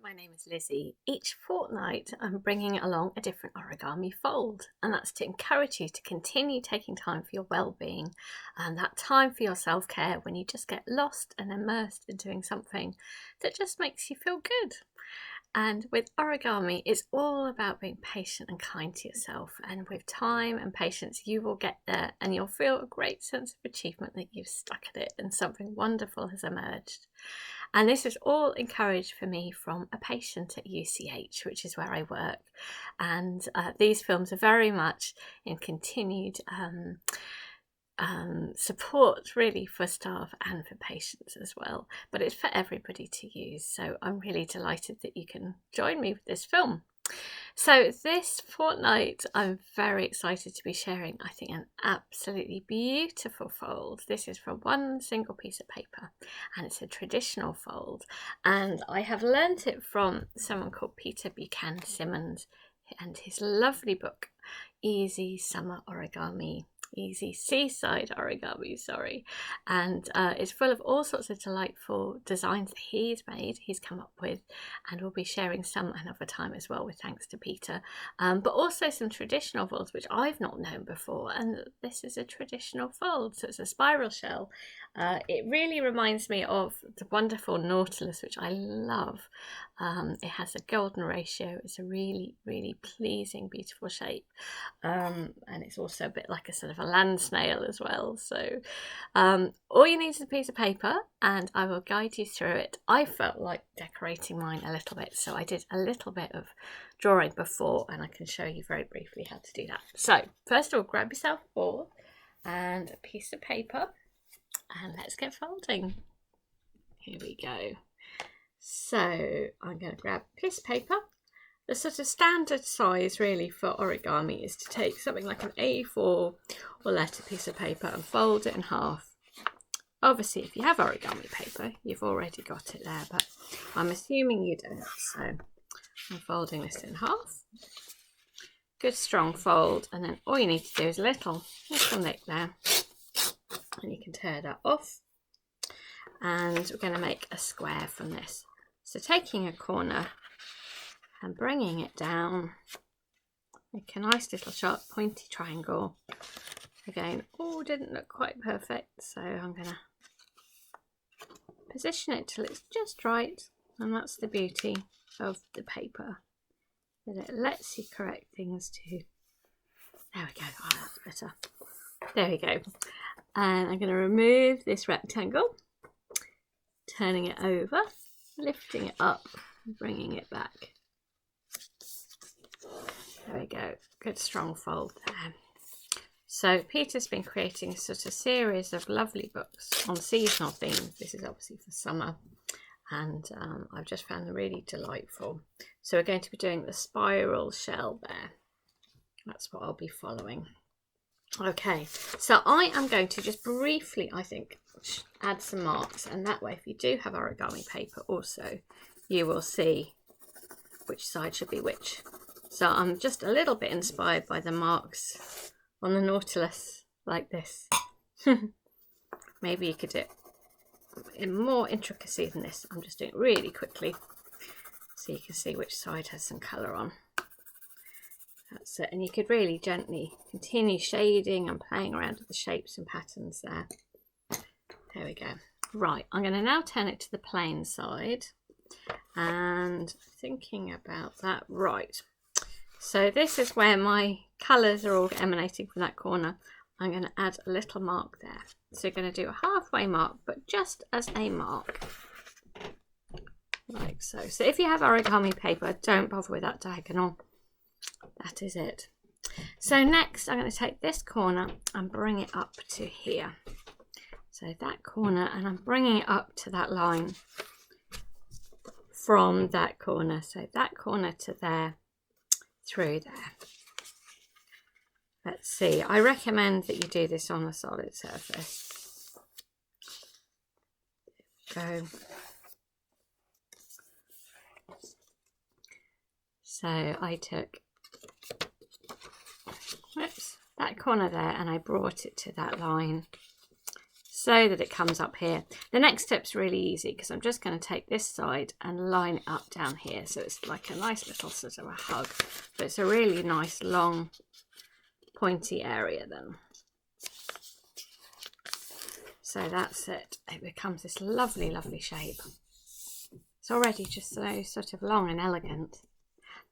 My name is Lizzie. Each fortnight I'm bringing along a different origami fold, and that's to encourage you to continue taking time for your well-being and that time for your self-care when you just get lost and immersed in doing something that just makes you feel good. And with origami, it's all about being patient and kind to yourself, and with time and patience you will get there and you'll feel a great sense of achievement that you've stuck at it and something wonderful has emerged. And this is all encouraged for me from a patient at UCH, which is where I work. And these films are very much in continued support really for staff and for patients as well. But it's for everybody to use. So I'm really delighted that you can join me with this film. So this fortnight, I'm very excited to be sharing, I think, an absolutely beautiful fold. This is from one single piece of paper, and it's a traditional fold. And I have learnt it from someone called Peter Buchan-Symons and his lovely book, Seaside Origami, sorry. And it's full of all sorts of delightful designs that he's come up with, and we'll be sharing some another time as well, with thanks to Peter, but also some traditional folds which I've not known before. And this is a traditional fold, so it's a spiral shell. It really reminds me of the wonderful Nautilus, which I love. It has a golden ratio. It's a really, really pleasing, beautiful shape, and it's also a bit like a sort of a land snail as well. So all you need is a piece of paper, and I will guide you through it. I felt like decorating mine a little bit, so I did a little bit of drawing before, and I can show you very briefly how to do that. So first of all, grab yourself a board and a piece of paper, and let's get folding. Here we go. So I'm going to grab a piece of paper. The sort of standard size really for origami is to take something like an A4 or letter piece of paper and fold it in half. Obviously, if you have origami paper, you've already got it there, but I'm assuming you don't. So I'm folding this in half. Good strong fold, and then all you need to do is a little nick there, and you can tear that off. And we're going to make a square from this. So taking a corner and bringing it down, make a nice little sharp pointy triangle. Again, didn't look quite perfect, so I'm going to position it till it's just right, and that's the beauty of the paper, that it lets you correct things too. There we go. Oh, that's better. There we go. And I'm going to remove this rectangle, turning it over, lifting it up, bringing it back. There we go. Good strong fold there. So Peter's been creating a sort of series of lovely books on seasonal themes. This is obviously for summer, and I've just found them really delightful. So we're going to be doing the spiral shell there. That's what I'll be following. Okay, so I am going to just briefly, I think, add some marks, and that way if you do have origami paper also, you will see which side should be which. So I'm just a little bit inspired by the marks on the Nautilus, like this. Maybe you could do it in more intricacy than this. I'm just doing it really quickly so you can see which side has some colour on. That's it, and you could really gently continue shading and playing around with the shapes and patterns there. There we go. Right, I'm going to now turn it to the plain side, and thinking about that, right. So this is where my colours are all emanating from that corner. I'm going to add a little mark there. So you're going to do a halfway mark, but just as a mark, like so. So if you have origami paper, don't bother with that diagonal. That is it. So next I'm going to take this corner and bring it up to here. So that corner, and I'm bringing it up to that line from that corner. So that corner to there, through there. Let's see. I recommend that you do this on a solid surface. Go. So I took that corner there and I brought it to that line. so that it comes up here. The next step's really easy because I'm just going to take this side and line it up down here, so it's like a nice little sort of a hug, but it's a really nice long pointy area then. So that's it. It becomes this lovely, lovely shape. It's already just so sort of long and elegant.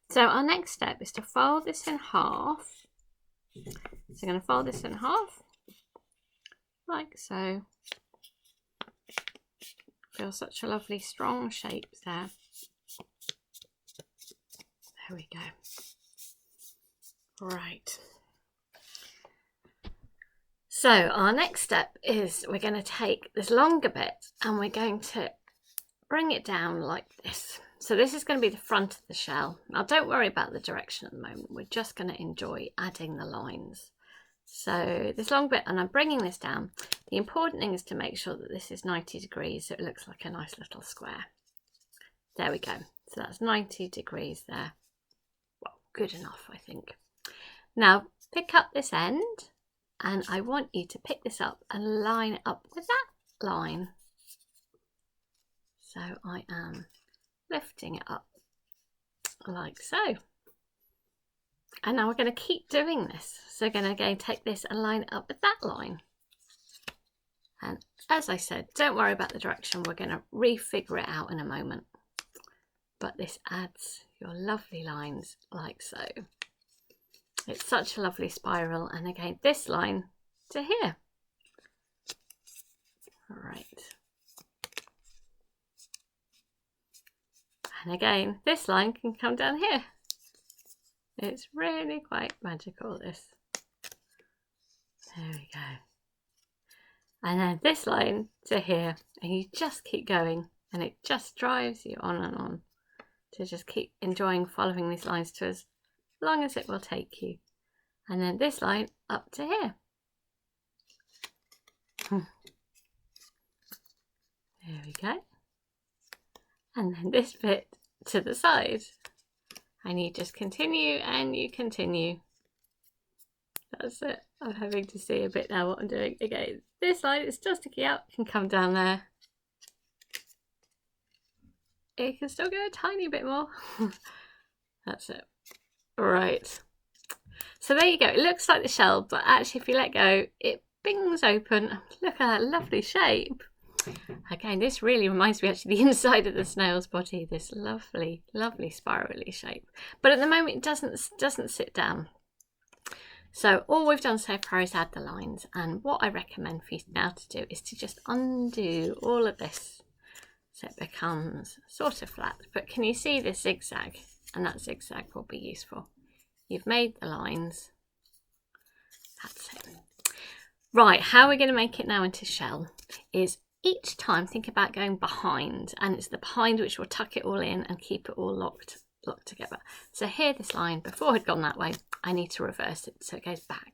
So our next step is to fold this in half. So I'm going to fold this in half, like so. Feels such a lovely strong shape there. There we go. Right. So our next step is we're going to take this longer bit and we're going to bring it down like this. So this is going to be the front of the shell. Now don't worry about the direction at the moment. We're just going to enjoy adding the lines. So this long bit, and I'm bringing this down. The important thing is to make sure that this is 90 degrees so it looks like a nice little square. There we go. So that's 90 degrees there. Well, good enough, I think. Now pick up this end. And I want you to pick this up and line it up with that line. So I am lifting it up like so. And now we're going to keep doing this. So we're going to again take this and line it up with that line. And as I said, don't worry about the direction. We're going to refigure it out in a moment. But this adds your lovely lines like so. It's such a lovely spiral, and again this line to here. All right. And again this line can come down here. It's really quite magical, this. There we go. And then this line to here, and you just keep going, and it just drives you on and on to just keep enjoying following these lines to as long as it will take you. And then this line up to here. There we go. And then this bit to the side. And you just continue and you continue. That's it. I'm having to see a bit now what I'm doing. Again, this line is still sticking out, can come down there. It can still go a tiny bit more. That's it. Right. So there you go. It looks like the shell, but actually if you let go, it bings open. Look at that lovely shape. Again, this really reminds me actually of the inside of the snail's body, this lovely, lovely spirally shape. But at the moment it doesn't sit down. So all we've done so far is add the lines, and what I recommend for you now to do is to just undo all of this so it becomes sort of flat. But can you see this zigzag? And that zigzag will be useful. You've made the lines. That's it. Right, how we're going to make it now into shell is each time think about going behind, and it's the behind which will tuck it all in and keep it all locked together. So here, this line before had gone that way, I need to reverse it so it goes back.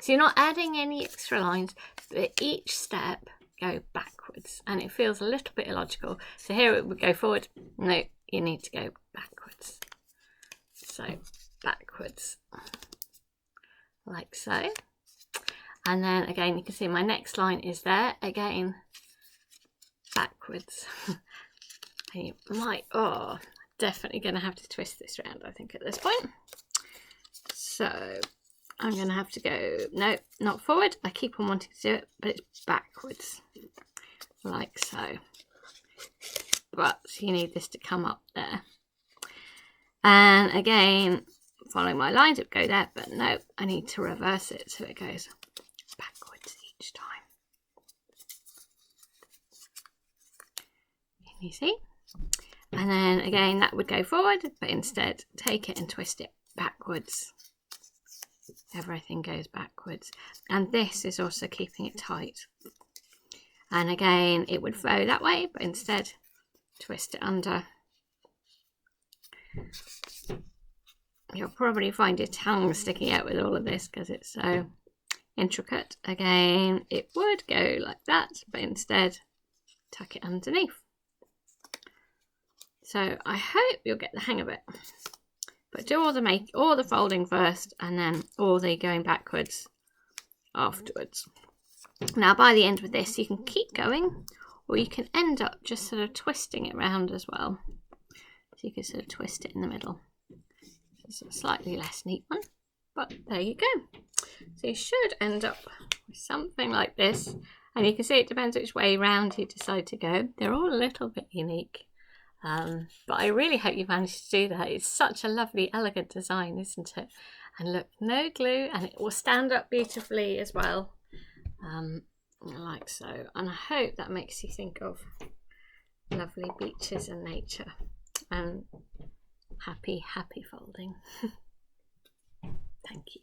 So you're not adding any extra lines, but each step go backwards, and it feels a little bit illogical. So here it would go forward. No, you need to go backwards. So backwards like so, and then again you can see my next line is there again, backwards. And you might, definitely going to have to twist this around I think at this point. So I'm going to have to go, no, not forward. I keep on wanting to do it, but it's backwards like so. But you need this to come up there, and again following my lines, it would go there, but no, I need to reverse it so it goes backwards each time. Can you see? And then again that would go forward, but instead take it and twist it backwards. Everything goes backwards, and this is also keeping it tight. And again it would flow that way, but instead twist it under. You'll probably find your tongue sticking out with all of this because it's so intricate. Again, it would go like that, but instead tuck it underneath. So I hope you'll get the hang of it. But do all the folding first, and then all the going backwards afterwards. Now by the end with this, you can keep going, or you can end up just sort of twisting it around as well. So you can sort of twist it in the middle. It's a slightly less neat one, but there you go. So you should end up with something like this. And you can see it depends which way round you decide to go. They're all a little bit unique. But I really hope you managed to do that. It's such a lovely, elegant design, isn't it? And look, no glue, and it will stand up beautifully as well, like so. And I hope that makes you think of lovely beaches and nature and happy, happy folding. Thank you.